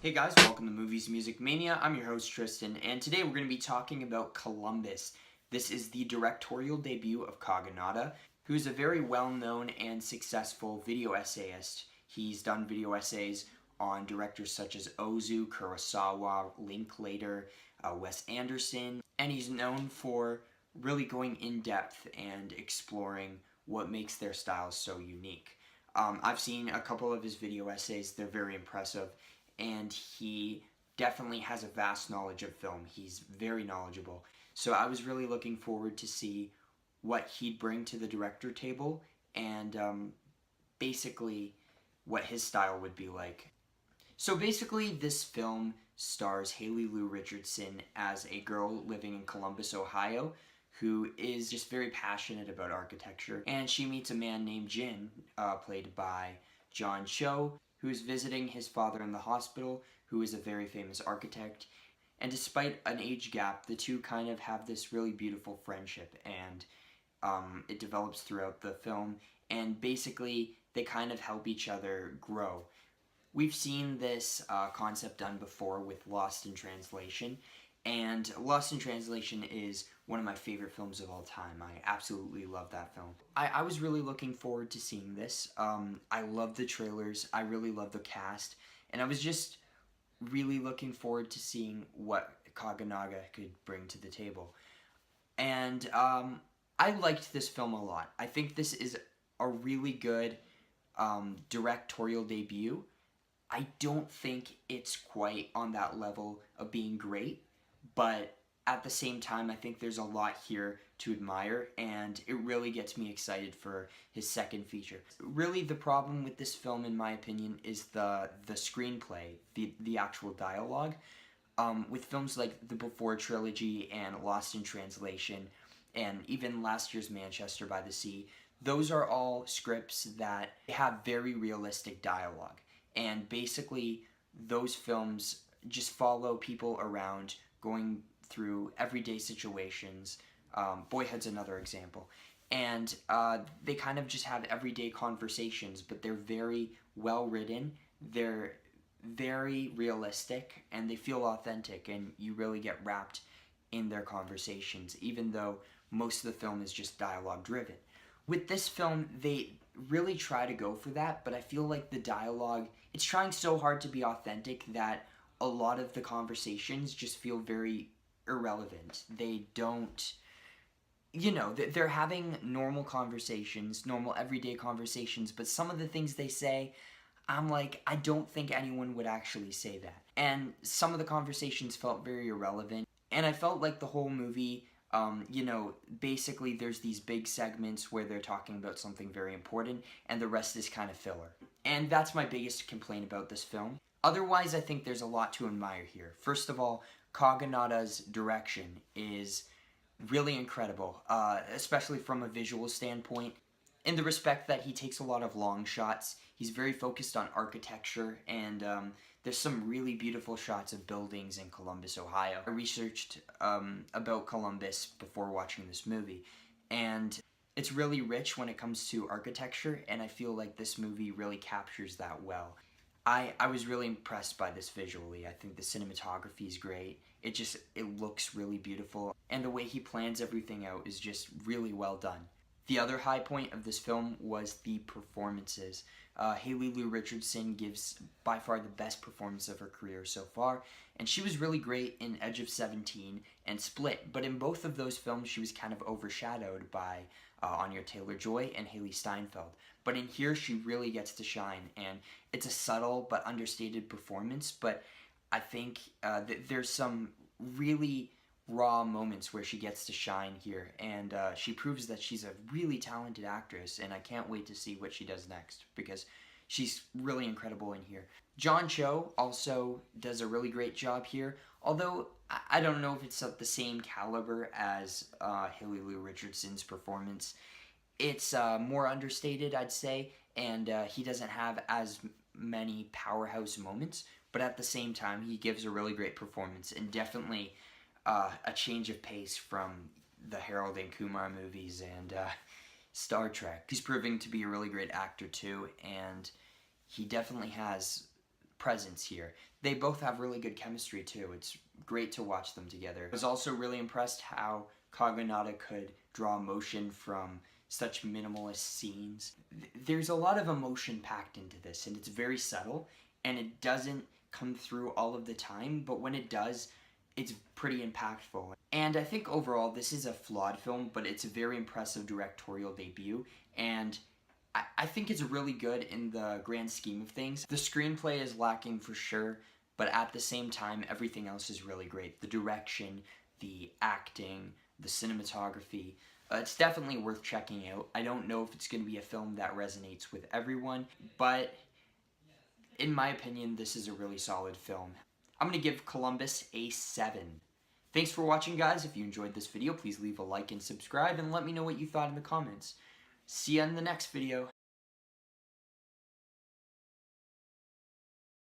Hey guys, welcome to Movies Music Mania. I'm your host Tristan, and today we're going to be talking about Columbus. This is the directorial debut of Kogonada, who's a very well-known and successful video essayist. He's done video essays on directors such as Ozu, Kurosawa, Linklater, Wes Anderson, and he's known for really going in-depth and exploring what makes their styles so unique. I've seen a couple of his video essays. They're very impressive, and he definitely has a vast knowledge of film. He's very knowledgeable. So I was really looking forward to see what he'd bring to the director table and basically what his style would be like. So basically this film stars Hayley Richardson as a girl living in Columbus, Ohio, who is just very passionate about architecture, and she meets a man named Jin, played by John Cho, who is visiting his father in the hospital, who is a very famous architect. And despite an age gap, the two kind of have this really beautiful friendship, and it develops throughout the film, and basically they kind of help each other grow. We've seen this concept done before with Lost in Translation, and Lost in Translation is one of my favorite films of all time. I absolutely love that film. I was really looking forward to seeing this. I love the trailers, I really love the cast, and I was just really looking forward to seeing what Kogonada could bring to the table. And I liked this film a lot. I think this is a really good directorial debut. I don't think it's quite on that level of being great, but at the same time, I think there's a lot here to admire, and it really gets me excited for his second feature. Really, the problem with this film, in my opinion, is the screenplay, the actual dialogue. With films like the Before trilogy and Lost in Translation, and even last year's Manchester by the Sea, those are all scripts that have very realistic dialogue. And basically, those films just follow people around going through everyday situations. Boyhood's another example. And they kind of just have everyday conversations, but they're very well written, they're very realistic, and they feel authentic, and you really get wrapped in their conversations, even though most of the film is just dialogue driven. With this film, they really try to go for that, but I feel like the dialogue, it's trying so hard to be authentic that a lot of the conversations just feel very irrelevant. They don't, they're having normal conversations, normal everyday conversations, but some of the things they say, I'm like, I don't think anyone would actually say that. And some of the conversations felt very irrelevant, and I felt like the whole movie, basically there's these big segments where they're talking about something very important, and the rest is kind of filler. And that's my biggest complaint about this film. Otherwise, I think there's a lot to admire here. First of all, Kogonada's direction is really incredible, especially from a visual standpoint, in the respect that he takes a lot of long shots. He's very focused on architecture, and there's some really beautiful shots of buildings in Columbus, Ohio. I researched about Columbus before watching this movie, and it's really rich when it comes to architecture, and I feel like this movie really captures that well. I was really impressed by this visually. I think the cinematography is great. It looks really beautiful, and the way he plans everything out is just really well done. The other high point of this film was the performances. Hayley Richardson gives by far the best performance of her career so far, and she was really great in Edge of 17 and Split, but in both of those films she was kind of overshadowed by Anya Taylor-Joy and Haley Steinfeld. But in here she really gets to shine, and it's a subtle but understated performance, but I think there's some really raw moments where she gets to shine here, and she proves that she's a really talented actress, and I can't wait to see what she does next, because she's really incredible in here. John Cho also does a really great job here, although I don't know if it's of the same caliber as Hayley Richardson's performance. It's more understated, I'd say, and he doesn't have as many powerhouse moments, but at the same time, he gives a really great performance, and definitely a change of pace from the Harold and Kumar movies and Star Trek. He's proving to be a really great actor too, and he definitely has presence here. They both have really good chemistry too. It's great to watch them together. I was also really impressed how Kogonada could draw emotion from such minimalist scenes. There's a lot of emotion packed into this, and it's very subtle, and it doesn't come through all of the time, but when it does, it's pretty impactful. And I think overall this is a flawed film, but it's a very impressive directorial debut, and I think it's really good in the grand scheme of things. The screenplay is lacking for sure, but at the same time, everything else is really great. The direction, the acting, the cinematography. It's definitely worth checking out. I don't know if it's going to be a film that resonates with everyone, but in my opinion, this is a really solid film. I'm going to give Columbus a 7. Thanks for watching, guys. If you enjoyed this video, please leave a like and subscribe, and let me know what you thought in the comments. See you in the next video.